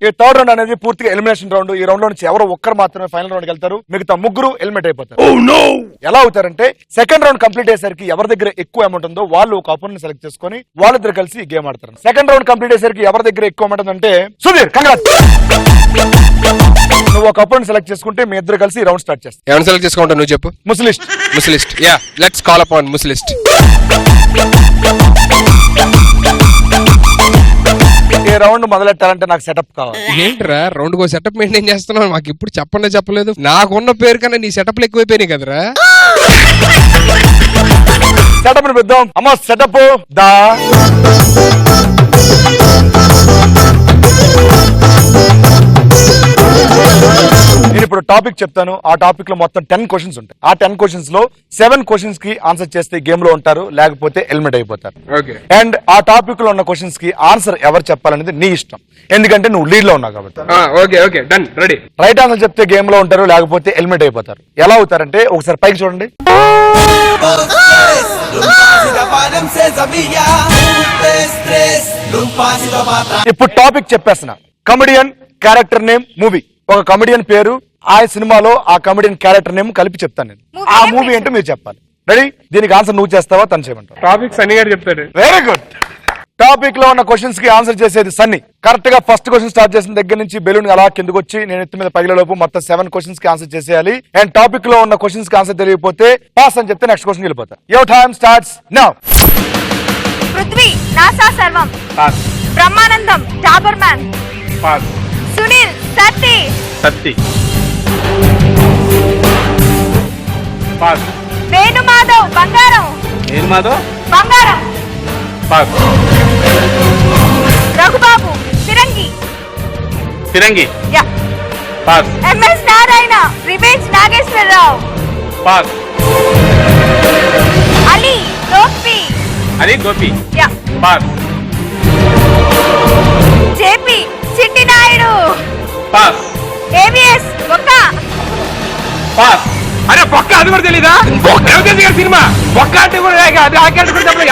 ఈ third round అనేది పూర్తిగా ఎలిమినేషన్ రౌండ్. ఈ రౌండ్ లో నుంచి ఎవరో ఒక్కరు మాత్రమే ఫైనల్ రౌండ్ కి వెళ్తారు, మిగతా ముగ్గురు ఎలిమినేట్ అయిపోతారు. ఎలా అవుతారంటే సెకండ్ రౌండ్ కంప్లీట్ అయ్యేసరికి ఎవరి దగ్గర ఎక్కువ అమౌంట్ ఉందో వాళ్ళు ఒక అపోనెంట్ సెలెక్ట్ చేసుకుని వాళ్ళిద్దరు కలిసి ఈ గేమ్ ఆడతారు. సెకండ్ రౌండ్ కంప్లీట్ అయ్యేసరికి ఎవరి దగ్గర ఎక్కువ అమౌంట్ ఉందంటే సుధీర్, కంగ్రాట్స్, నువ్వు ఒక అపోనెంట్ సెలెక్ట్ చేసుకుంటే మీ ఇద్దరు కలిసి ఈ రౌండ్ స్టార్ట్ చేస్తారు. ఎవరిని సెలెక్ట్ చేసుకుంటావు నువ్వు చెప్పు. ముస్లిస్ట్. ముస్లిస్ట్, యా లెట్స్ కాల్ అపాన్ ముస్లిస్ట్. ఈ రౌండ్ మొదలెట్టాలంటే నాకు సెటప్ కావాలి. ఏంట్రా రౌండ్ కో సెటప్ మెయింటైన్ చేస్తున్నావు? మాకు ఇప్పుడు చెప్పలేదు. నాకున్న పేరు కన్నా నీ సెటప్లు ఎక్కువైపోయినాయి కదరా. సెటప్ ని పెద్దాం. అమ్మ సెటప్ దా. నేను ఇప్పుడు టాపిక్ చెప్తాను. ఆ టాపిక్ లో మొత్తం 10 క్వశ్చన్స్ ఉంటాయి. ఆ 10 క్వశ్చన్స్ లో 7 క్వశ్చన్స్ కి ఆన్సర్ చేస్తే గేమ్ లో ఉంటారు, లేకపోతే ఎలిమినేట్ అయిపోతారు. అండ్ ఆ టాపిక్ లో ఉన్న క్వశ్చన్స్ కి ఆన్సర్ ఎవరు చెప్పాలనేది నీ ఇష్టం, ఎందుకంటే నువ్వు లీడ్ లో ఉన్నావు కాబట్టి. రైట్ ఆన్సర్ చెప్తే గేమ్ లో ఉంటారు, లేకపోతే ఎలిమినేట్ అయిపోతారు. ఎలా అవుతారంటే ఒకసారి పైకి చూడండి. ఇప్పుడు టాపిక్ చెప్పేస్తున్నా. Comedian, character name, movie. ఒక కమెడియన్ పేరు, ఆ సినిమాలో ఆ కమెడియన్ క్యారెక్టర్ నేమ్ కలిపి చెప్తాను నేను. ఆ మూవీ ఏంటో మీరు చెప్పాలి. రెడీ? దీనికి ఆన్సర్ నువ్వు చేస్తావా తను చేయమంటావు? టాపిక్ సన్నీ గారు చెప్తాడు. Very good. టాపిక్ లో ఉన్న క్వశ్చన్స్ కి ఆన్సర్ చేసేది సన్నీ. కరెక్ట్ గా ఫస్ట్ క్వశ్చన్ స్టార్ట్ చేసిన దగ్గర నుంచి బెలూన్ అలా కిందకు వచ్చి నేను ఎత్తి మీద పగిలేలోపు మొత్తం 7 క్వశ్చన్స్ కి ఆన్సర్ చేసేయాలి. అండ్ టాపిక్ లో ఉన్న క్వశ్చన్స్ కి ఆన్సర్ తెలియకపోతే పాస్ అని చెప్తే నెక్స్ట్ క్వశ్చన్ వెళ్ళిపోతా. Your time starts now. Prithvi, నాసా సర్వం. Pass. Brahmanandam, Dabur man. Pass. Sunil, Satti. Satti. Pass. Venumadhav, Bangaram. Venumadhav, Bangaram. Pass. Raghubabu, Firangi. Firangi. Yeah. Pass. MS Narayana, revenge Nageswararao. Pass. Ali, Gopi. Ali Gopi. Yeah. Pass. JP, Chitti Naidu. Pass. AVS, బొక్క. పాస్. అరే బొక్క, అది కూడా తెలీదా? రవితేజ గారి సినిమా బొక్క అంటే కూడా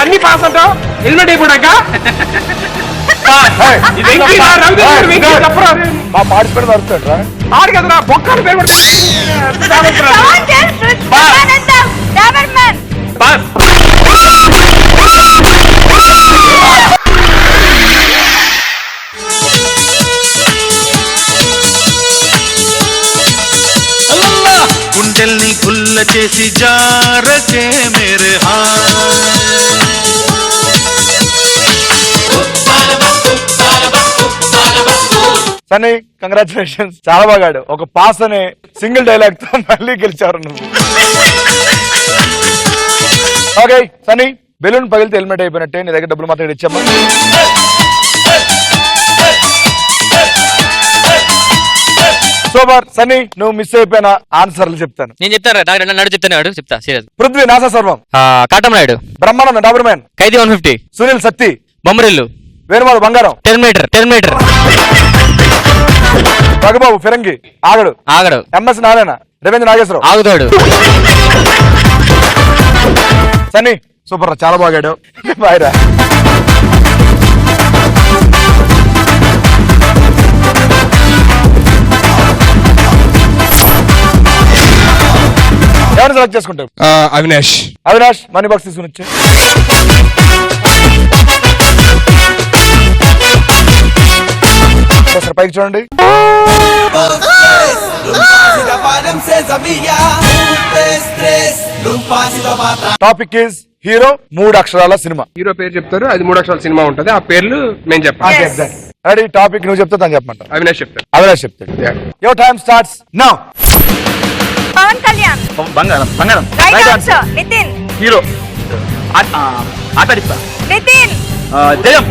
అన్ని పాస్ అంటావు. ఎలిమినేట్ అయిపోయాక మా పార్టిసిపేట్ పడుతాడు రా. ఆడు కదరా బొక్క అని పేరు బ్రహ్మానందం, టాబర్ మ్యాన్. పాస్. గుండెల్ని గుల్ల చేసి జారకే మేరే సన్నీ, కంగ్రాచులేషన్స్, చాలా బాగాడు. ఒక పాస్ అనే సింగిల్ డైలాగ్ తో మళ్ళీ గెలిచారు నువ్వు. ఓకే సన్నీ, బెలూన్ పగిలితే హెల్మెట్ అయిపోయినట్టే. నీ దగ్గర డబ్బులు మాత్రం ఇచ్చామా? సూపర్. సన్నీ, నువ్వు మిస్ అయిపోయిన ఆన్సర్లు చెప్తాను. నేను చెప్తాను చెప్తా సీరియస్. పృథ్వీ, నాసా సర్వం. Katam Naidu. Brahmanandam, Dabur man. Khaidi 150. Sunil, Satti. Bommarillu. Venumadhav, Bangaram. Terminator. Raghubabu, Firangi. Aagadu. MS Narayana, revenge Nageswararao. ఆగుతాడు. సన్నీ సూపర్, చాలా బాగాడు. బాయ్రా. ఎవరిని సెలెక్ట్ చేసుకుంటావు? అవినాష్. మనీ బాక్స్ తీసుకుని వచ్చి. ఒకసారి పైకి చూడండి. టాపిక్ ఈజ్ హీరో, 3 అక్షరాల సినిమా. హీరో పేరు చెప్తారు, అది 3 అక్షరాల సినిమా ఉంటది. ఆ పేర్లు నేను చెప్పాను. రెడీ? టాపిక్ నువ్వు చెప్తా, తను చెప్పమంటా. అవినాష్ చెప్తాడు. Your time starts now. Pawan Kalyan. Bangaram. Right answer. Nithin. Hero. Nithin. Jayam.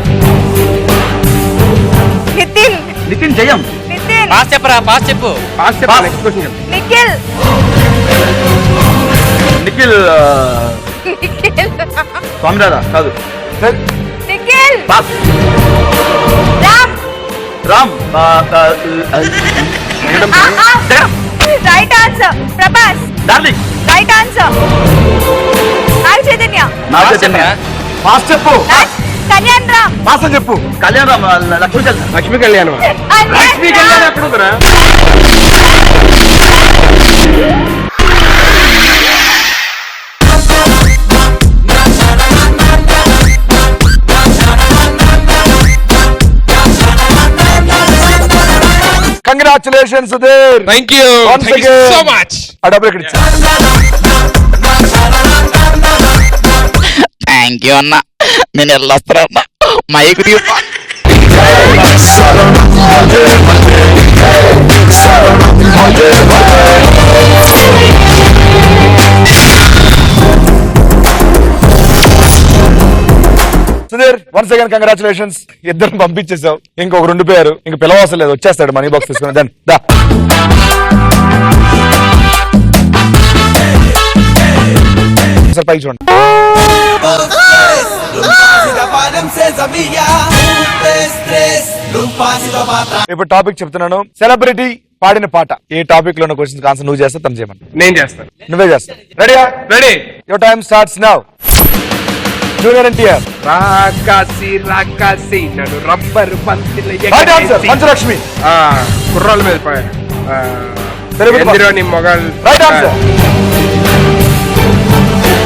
Nithin. Jayam. Nithin. Pass చెప్పరా, పాస్ చెప్పు. నెక్స్ట్ క్వశ్చన్ చెప్పు. నిఖిల్. స్వామినారా కాదు. Nikhil. Ram. Right answer. Prabhas. Right answer. Naga Chaitanya. Fast చెప్పు. కళ్యాణ్ రామ్ పాస్ అని చెప్పు. కళ్యాణ్ రామ్ లక్ష్మీ కళ్యాణం లక్ష్మీ కళ్యాణం ఎక్కడ ఉందిరా? Congratulation Sudheer. Thank you Once again. So much. ఆ డబ్బులు ఇక్కడ ఇచ్చా. థ్యాంక్ యూ అన్న, నేను వెళ్ళొస్తాను అన్న, మైకు తీపా. Sudheer once again congratulations. ఇద్దరు పంపించేసావు, ఇంకొక రెండు పేరు ఇంక పిలవసరం లేదు, వచ్చేస్తాడు మనీ బాక్స్ తీసుకుని. దాన్ని దా. సార్ పైకి చూడండి. ఇప్పుడు టాపిక్ చెప్తున్నాను. సెలబ్రిటీ పాడిన పాట. ఈ టాపిక్ లో ఉన్న క్వశ్చన్స్ ఆన్సర్ నువ్వు చేస్తా, తను చేయమని. నేను చేస్తాను. నువ్వే చేస్తా. రెడీయా? Ready. Your time starts now. Junior NTR. రాకాసి నన్ను రబ్బరు పంతిల రైట్ ఆన్సర్. మంచులక్ష్మి. కుర్రాల మీద తెలుగు ఎందులోని మొగల్. Right answer.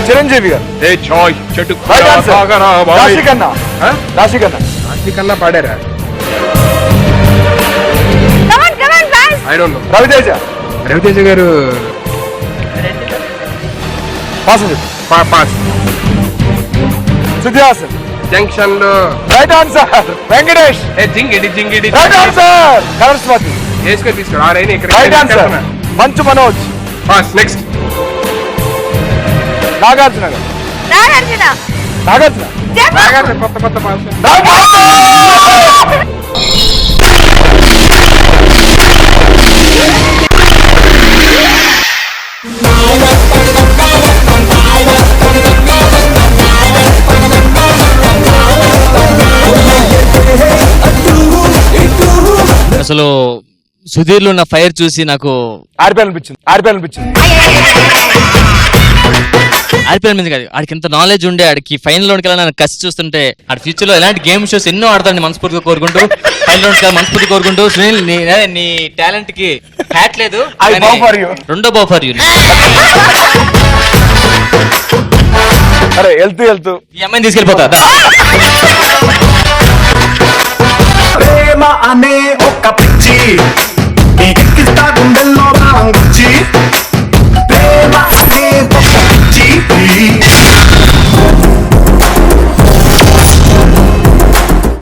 చిరంజీవి గారు. ఏ చాయ్ చెట్టు రైట్ ఆన్సర్. రాశి ఖన్నా. రాశి ఖన్నా. రాశి కన్నా పాడారా? Come on come on fast I don't know. Raviteja. Raviteja garu pass అని చెప్పు. పాస్. శృతి హాసన్. జంక్షన్ లో. Right answer. వెంకటేష్. ఏ జింగిడి జింగిడి. Right answer. కలర్ స్వాతి. వేసుకొని తీసుకో. ఆ రైన్ ఇక్కడ. Right answer. Manchu Manoj. Pass. Next. Nagarjuna గారు. నాగార్జున నాగార్జున. చెప్పు నాగార్జున కొత్త కొత్త పాస్. అసలు సుధీర్లో ఉన్న ఫైర్ చూసి నాకు ఆరిపోయాలనిపించింది. ఆరిపోయాలనిపించింది. ఆడిపోయిన మీద కాదు, ఆడికి ఎంత నాలెడ్జ్ ఉండే, ఆడికి ఫైనల్ లోకి వెళ్ళాలని కసి చూస్తుంటే ఆడి ఫ్యూచర్ లో ఎలాంటి గేమ్ షోస్ ఎన్నో ఆడతాడని మనస్ఫూర్తిగా కోరుకుంటూ, ఫైనల్ లోకి మనస్ఫూర్తిగా కోరుకుంటూ, సునీల్ నీ టాలెంట్ కి హ్యాట్ లేదు, I కానీ bow for you. రెండో బౌ ఫర్ యూ. అరే వెళ్తూ వెళ్తూ ఈ అమ్మాయిని తీసుకెళ్ళిపోతా. ప్రేమ అనే ఒక పిచ్చి